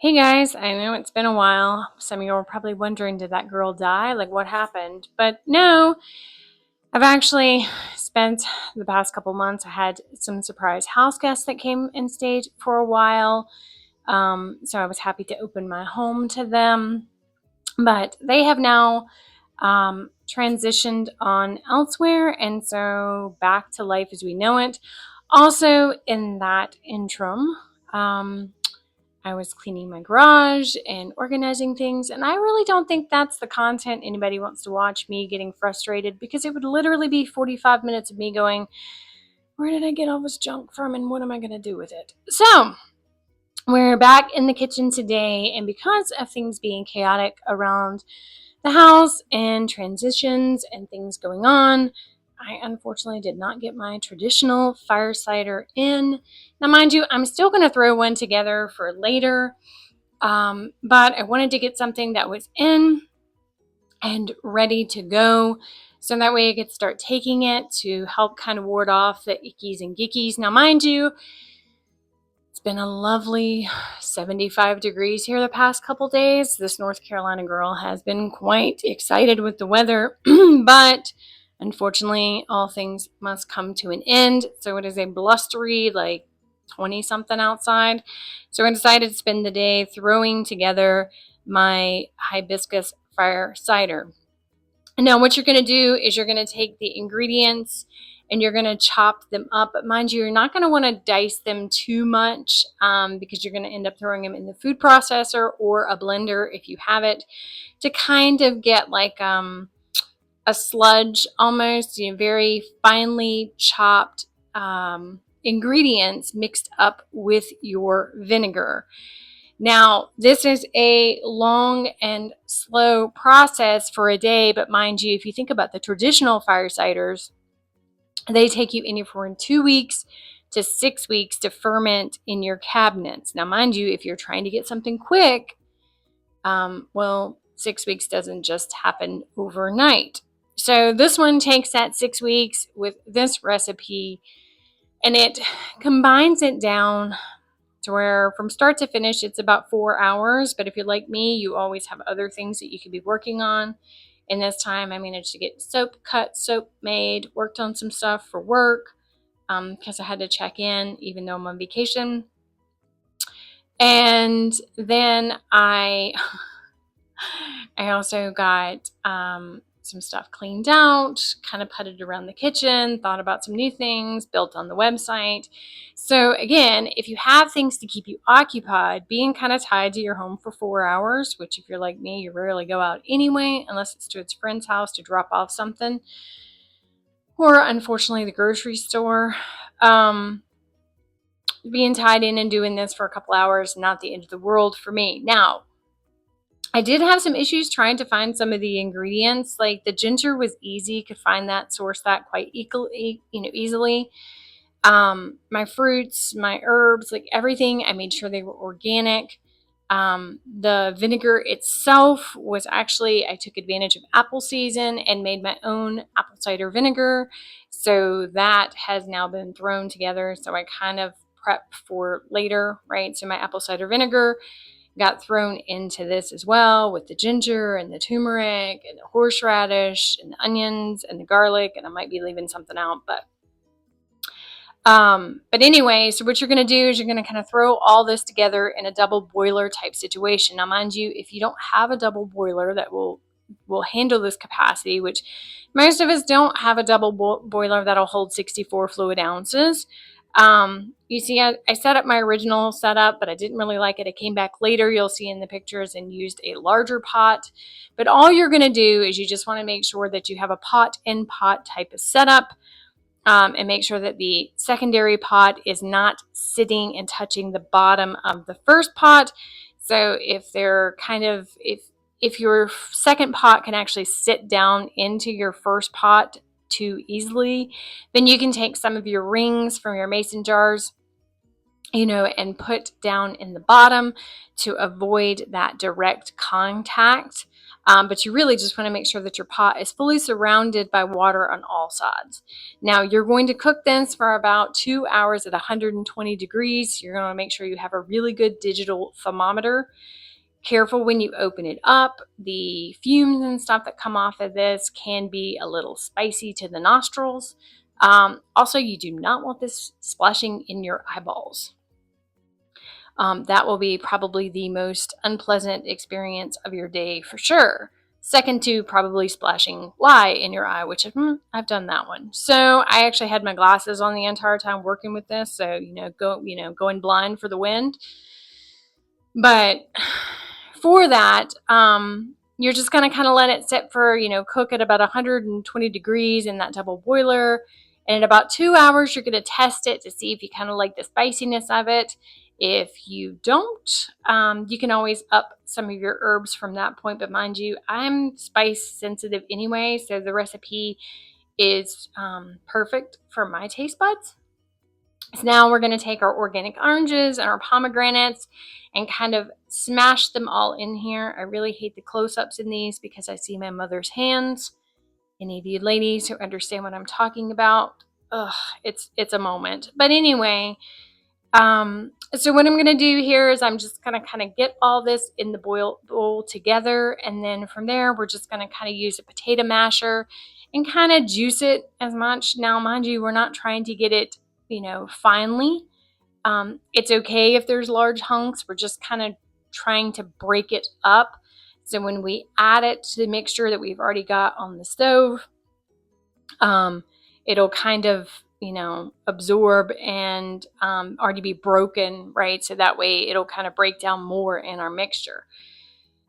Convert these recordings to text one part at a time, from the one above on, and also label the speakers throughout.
Speaker 1: Hey guys, I know it's been a while. Some of you are probably wondering, did that girl die? Like, what happened? But no, I've actually spent the past couple months. I had some surprise house guests that came and stayed for a while. So I was happy to open my home to them. But they have now transitioned on elsewhere, and so back to life as we know it. Also, in that interim, um, I was cleaning my garage and organizing things, and I really don't think that's the content anybody wants to watch, me getting frustrated, because it would literally be 45 minutes of me going, where did I get all this junk from and what am I going to do with it? So, we're back in the kitchen today, and because of things being chaotic around the house and transitions and things going on, I unfortunately did not get my traditional fire cider in. Now, mind you, I'm still going to throw one together for later, but I wanted to get something that was in and ready to go. So that way I could start taking it to help kind of ward off the ickies and gickies. Now, mind you, it's been a lovely 75 degrees here the past couple days. This North Carolina girl has been quite excited with the weather, but unfortunately, all things must come to an end. So it is a blustery, like 20 something outside. So I decided to spend the day throwing together my hibiscus fire cider. Now, what you're going to do is you're going to take the ingredients and you're going to chop them up. But mind you, you're not going to want to dice them too much because you're going to end up throwing them in the food processor or a blender if you have it, to kind of get like a sludge almost, very finely chopped ingredients mixed up with your vinegar. Now, this is a long and slow process for a day, but mind you, if you think about the traditional fire ciders, they take you anywhere from 2 weeks to 6 weeks to ferment in your cabinets. Now, mind you, if you're trying to get something quick, well, 6 weeks doesn't just happen overnight. So this one takes that 6 weeks with this recipe, and it combines it down to where from start to finish it's about 4 hours. But if you're like me, you always have other things that you could be working on. And this time I managed to get soap cut, soap made, worked on some stuff for work because I had to check in even though I'm on vacation. And then I also got some stuff cleaned out, kind of putted around the kitchen, thought about some new things, built on the website. So again, if you have things to keep you occupied, being kind of tied to your home for 4 hours, which if you're like me, you rarely go out anyway, unless it's to its friend's house to drop off something, or unfortunately the grocery store. Being tied in and doing this for a couple hours, not the end of the world for me. Now, I did have some issues trying to find some of the ingredients. Like the ginger was easy, could find that, source that quite easily. My fruits, my herbs, like everything, I made sure they were organic. The vinegar itself was actually, I took advantage of apple season and made my own apple cider vinegar. So that has now been thrown together. So I kind of prep for later, right? So my apple cider vinegar got thrown into this as well with the ginger and the turmeric and the horseradish and the onions and the garlic, and I might be leaving something out, but anyway, so what you're going to do is you're going to kind of throw all this together in a double boiler type situation. Now, mind you, if you don't have a double boiler that will handle this capacity, which most of us don't have a double boiler that'll hold 64 fluid ounces. You see, I set up my original setup, but I didn't really like it. I came back later, you'll see in the pictures, and used a larger pot. But all you're going to do is you just want to make sure that you have a pot in pot type of setup. And make sure that the secondary pot is not sitting and touching the bottom of the first pot. So if they're if your second pot can actually sit down into your first pot too easily, then you can take some of your rings from your mason jars, and put down in the bottom to avoid that direct contact. But you really just want to make sure that your pot is fully surrounded by water on all sides. Now you're going to cook this for about 2 hours at 120 degrees. You're going to make sure you have a really good digital thermometer. Careful when you open it up. The fumes and stuff that come off of this can be a little spicy to the nostrils. Also, you do not want this splashing in your eyeballs. That will be probably the most unpleasant experience of your day for sure. Second to probably splashing lye in your eye, which I've done that one. So I actually had my glasses on the entire time working with this. So, going blind for the wind. But for that, you're just going to kind of let it sit for, cook at about 120 degrees in that double boiler. And in about 2 hours, you're going to test it to see if you kind of like the spiciness of it. If you don't, you can always up some of your herbs from that point. But mind you, I'm spice sensitive anyway, so the recipe is perfect for my taste buds. So now we're going to take our organic oranges and our pomegranates and kind of smash them all in here. I really hate the close-ups in these because I see my mother's hands. Any of you ladies who understand what I'm talking about, it's a moment. But anyway, so what I'm going to do here is I'm just going to kind of get all this in the bowl together. And then from there, we're just going to kind of use a potato masher and kind of juice it as much. Now, mind you, we're not trying to get it, finely. It's okay if there's large hunks. We're just kind of trying to break it up. So when we add it to the mixture that we've already got on the stove, it'll kind of, absorb and already be broken, right? So that way it'll kind of break down more in our mixture.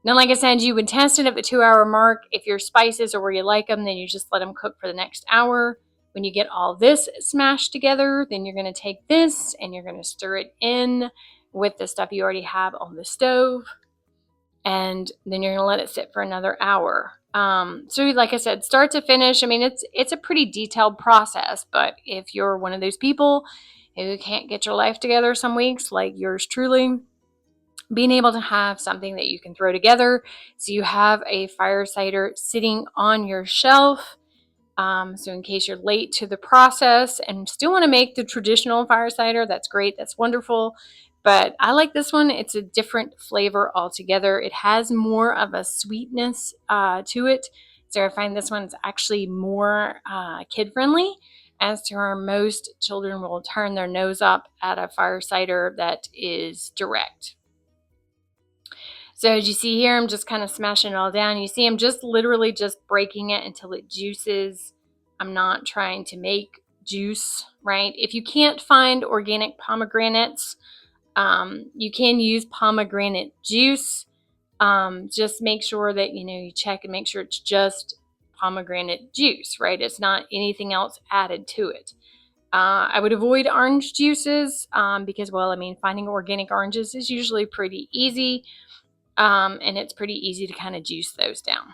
Speaker 1: Now, like I said, you would test it at the 2-hour mark. If your spices are where you like them, then you just let them cook for the next hour. When you get all this smashed together, then you're going to take this and you're going to stir it in with the stuff you already have on the stove. And then you're going to let it sit for another hour. So like I said, start to finish, I mean, it's a pretty detailed process, but if you're one of those people who can't get your life together some weeks, like yours truly, being able to have something that you can throw together, so you have a fire cider sitting on your shelf. So in case you're late to the process and still want to make the traditional fire cider, that's great, that's wonderful. But I like this one. It's a different flavor altogether. It has more of a sweetness to it. So I find this one's actually more kid-friendly, as to where most children will turn their nose up at a fire cider that is direct. So as you see here, I'm just kind of smashing it all down. You see, I'm just literally just breaking it until it juices. I'm not trying to make juice, right? If you can't find organic pomegranates, you can use pomegranate juice. Just make sure that, you check and make sure it's just pomegranate juice, right? It's not anything else added to it. I would avoid orange juices because, finding organic oranges is usually pretty easy. And it's pretty easy to kind of juice those down.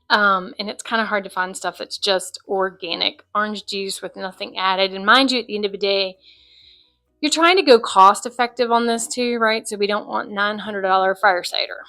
Speaker 1: And it's kind of hard to find stuff that's just organic orange juice with nothing added. And mind you, at the end of the day, you're trying to go cost effective on this too, right? So we don't want $900 fire cider.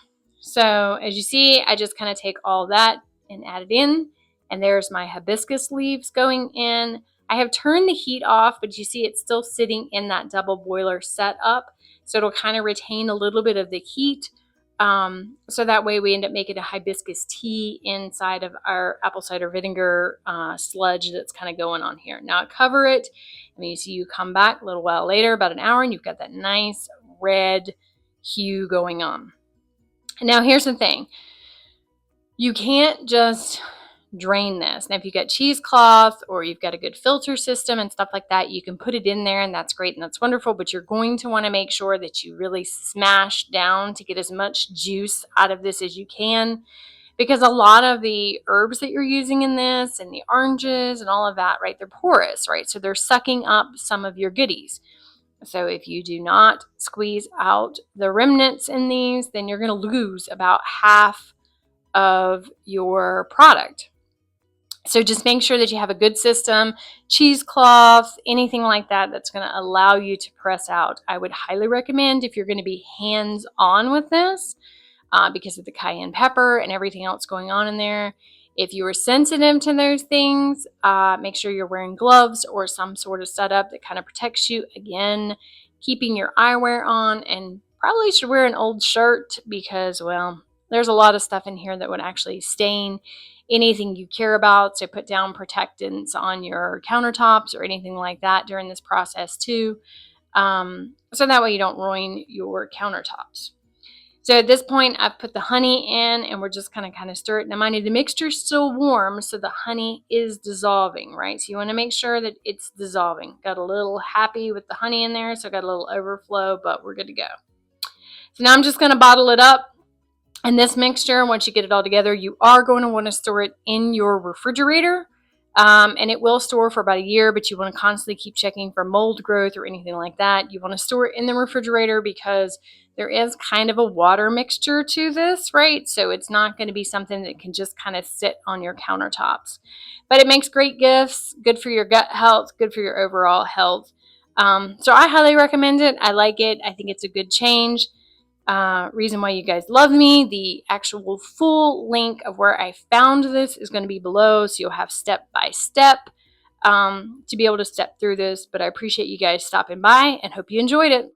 Speaker 1: So as you see, I just kind of take all that and add it in. And there's my hibiscus leaves going in. I have turned the heat off, but you see it's still sitting in that double boiler setup. So it'll kind of retain a little bit of the heat. So that way we end up making a hibiscus tea inside of our apple cider vinegar sludge that's kind of going on here. Now I cover it. You see you come back a little while later, about an hour, and you've got that nice red hue going on. Now here's the thing. You can't just drain this. Now if you've got cheesecloth or you've got a good filter system and stuff like that, you can put it in there and that's great and that's wonderful, but you're going to want to make sure that you really smash down to get as much juice out of this as you can, because a lot of the herbs that you're using in this and the oranges and all of that, right, they're porous, right? So they're sucking up some of your goodies. So if you do not squeeze out the remnants in these, then you're going to lose about half of your product. So just make sure that you have a good system, cheesecloth, anything like that that's going to allow you to press out. I would highly recommend, if you're going to be hands-on with this, because of the cayenne pepper and everything else going on in there. If you are sensitive to those things, make sure you're wearing gloves or some sort of setup that kind of protects you. Again, keeping your eyewear on, and probably should wear an old shirt because, well, there's a lot of stuff in here that would actually stain anything you care about. So put down protectants on your countertops or anything like that during this process too. So that way you don't ruin your countertops. So at this point, I've put the honey in, and we're just kind of stir it. Now, mind you, the mixture's still warm, so the honey is dissolving, right? So you want to make sure that it's dissolving. Got a little happy with the honey in there, so got a little overflow, but we're good to go. So now I'm just going to bottle it up. And this mixture, once you get it all together, you are going to want to store it in your refrigerator. And it will store for about a year, but you want to constantly keep checking for mold growth or anything like that. You want to store it in the refrigerator because there is kind of a water mixture to this, right? So it's not going to be something that can just kind of sit on your countertops. But it makes great gifts, good for your gut health, good for your overall health. So I highly recommend it. I like it. I think it's a good change. Reason why you guys love me. The actual full link of where I found this is going to be below, so you'll have step by step to be able to step through this. But I appreciate you guys stopping by and hope you enjoyed it.